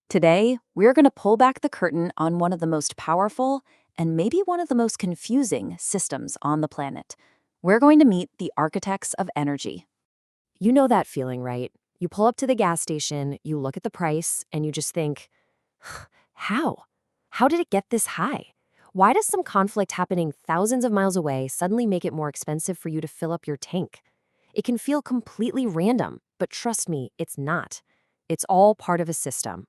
Today, we're going to pull back the curtain on one of the most powerful and maybe one of the most confusing systems on the planet. We're going to meet the architects of energy. You know that feeling, right? You pull up to the gas station, you look at the price, and you just think, how? How did it get this high? Why does some conflict happening thousands of miles away suddenly make it more expensive for you to fill up your tank? It can feel completely random, but trust me, it's not. It's all part of a system.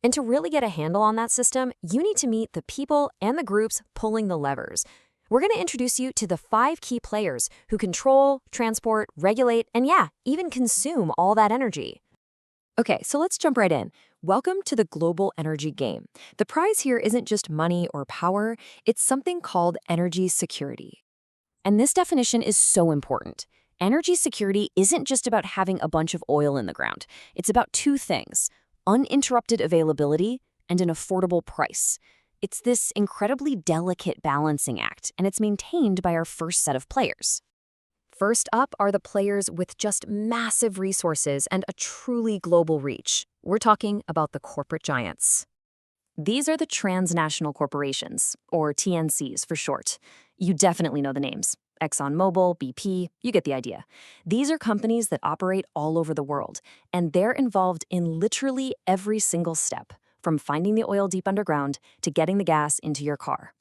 And to really get a handle on that system, you need to meet the people and the groups pulling the levers. We're going to introduce you to the 5 key players who control, transport, regulate, and even consume all that energy. Okay, so let's jump right in. Welcome to the global energy game. The prize here isn't just money or power, it's something called energy security. And this definition is so important. Energy security isn't just about having a bunch of oil in the ground. It's about 2 things: uninterrupted availability and an affordable price. It's this incredibly delicate balancing act, and it's maintained by our first set of players. First up are the players with just massive resources and a truly global reach. We're talking about the corporate giants. These are the transnational corporations, or TNCs for short. You definitely know the names. ExxonMobil, BP, you get the idea. These are companies that operate all over the world, and they're involved in literally every single step, from finding the oil deep underground to getting the gas into your car.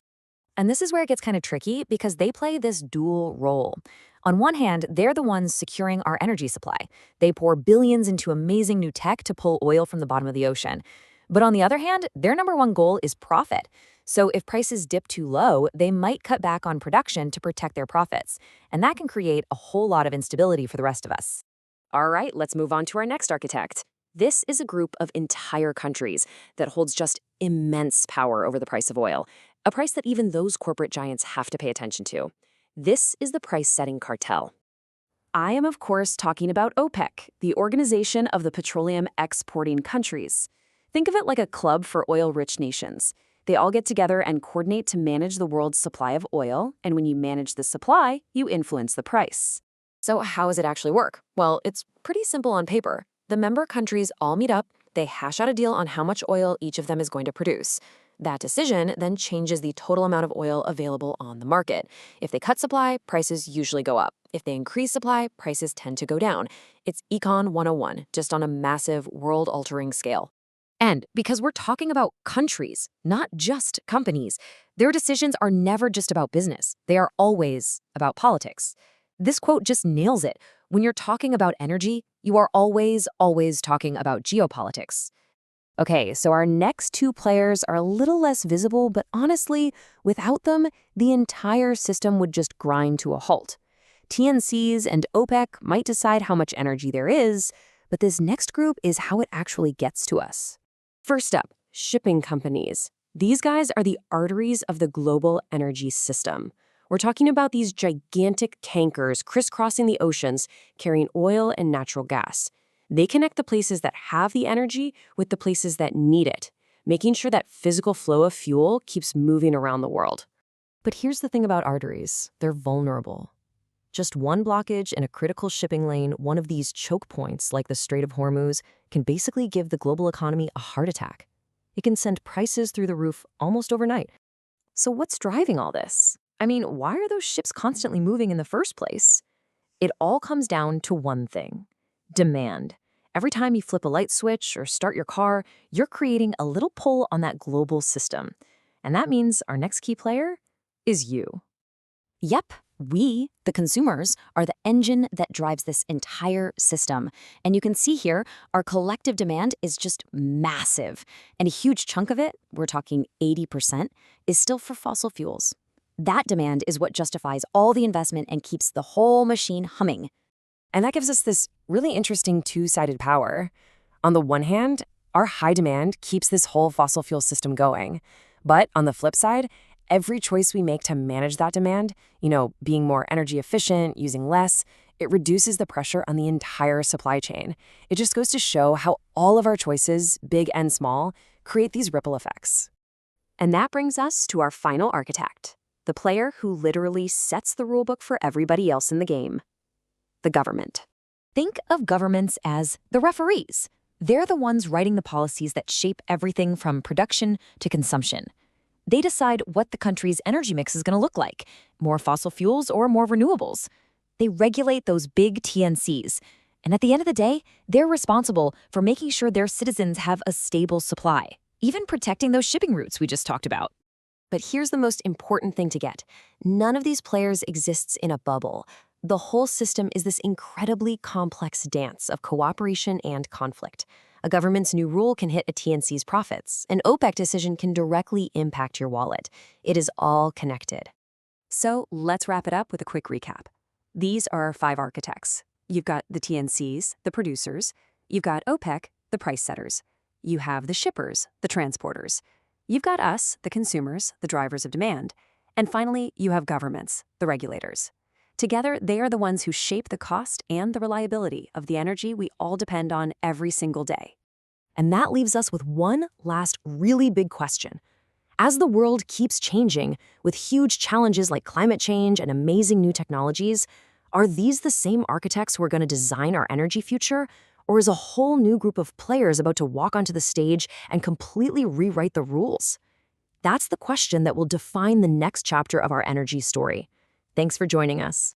And this is where it gets kind of tricky because they play this dual role. On one hand, they're the ones securing our energy supply. They pour billions into amazing new tech to pull oil from the bottom of the ocean. But on the other hand, their number one goal is profit. So if prices dip too low, they might cut back on production to protect their profits. And that can create a whole lot of instability for the rest of us. All right, let's move on to our next architect. This is a group of entire countries that holds just immense power over the price of oil, a price that even those corporate giants have to pay attention to. This is the price-setting cartel. I am, of course, talking about OPEC, the Organization of the Petroleum Exporting Countries. Think of it like a club for oil-rich nations. They all get together and coordinate to manage the world's supply of oil, and when you manage the supply, you influence the price. So how does it actually work? Well, it's pretty simple on paper. The member countries all meet up, they hash out a deal on how much oil each of them is going to produce. That decision then changes the total amount of oil available on the market. If they cut supply, prices usually go up. If they increase supply, prices tend to go down. It's Econ 101, just on a massive, world-altering scale. And because we're talking about countries, not just companies, their decisions are never just about business. They are always about politics. This quote just nails it. When you're talking about energy, you are always talking about geopolitics. Okay, so our next 2 players are a little less visible, but honestly, without them, the entire system would just grind to a halt. TNCs and OPEC might decide how much energy there is, but this next group is how it actually gets to us. First up, shipping companies. These guys are the arteries of the global energy system. We're talking about these gigantic tankers crisscrossing the oceans, carrying oil and natural gas. They connect the places that have the energy with the places that need it, making sure that physical flow of fuel keeps moving around the world. But here's the thing about arteries. They're vulnerable. Just one blockage in a critical shipping lane, one of these choke points like the Strait of Hormuz, can basically give the global economy a heart attack. It can send prices through the roof almost overnight. So what's driving all this? I mean, why are those ships constantly moving in the first place? It all comes down to one thing: demand. Every time you flip a light switch or start your car, you're creating a little pull on that global system. And that means our next key player is you. Yep, we, the consumers, are the engine that drives this entire system. And you can see here, our collective demand is just massive. And a huge chunk of it, we're talking 80%, is still for fossil fuels. That demand is what justifies all the investment and keeps the whole machine humming. And that gives us this really interesting 2-sided power. On the one hand, our high demand keeps this whole fossil fuel system going. But on the flip side, every choice we make to manage that demand, being more energy efficient, using less, it reduces the pressure on the entire supply chain. It just goes to show how all of our choices, big and small, create these ripple effects. And that brings us to our final architect, the player who literally sets the rulebook for everybody else in the game: the government. Think of governments as the referees. They're the ones writing the policies that shape everything from production to consumption. They decide what the country's energy mix is going to look like, more fossil fuels or more renewables. They regulate those big TNCs. And at the end of the day, they're responsible for making sure their citizens have a stable supply, even protecting those shipping routes we just talked about. But here's the most important thing to get. None of these players exists in a bubble. The whole system is this incredibly complex dance of cooperation and conflict. A government's new rule can hit a TNC's profits. An OPEC decision can directly impact your wallet. It is all connected. So let's wrap it up with a quick recap. These are our 5 architects. You've got the TNCs, the producers. You've got OPEC, the price setters. You have the shippers, the transporters. You've got us, the consumers, the drivers of demand. And finally, you have governments, the regulators. Together, they are the ones who shape the cost and the reliability of the energy we all depend on every single day. And that leaves us with one last really big question. As the world keeps changing, with huge challenges like climate change and amazing new technologies, are these the same architects who are going to design our energy future? Or is a whole new group of players about to walk onto the stage and completely rewrite the rules? That's the question that will define the next chapter of our energy story. Thanks for joining us.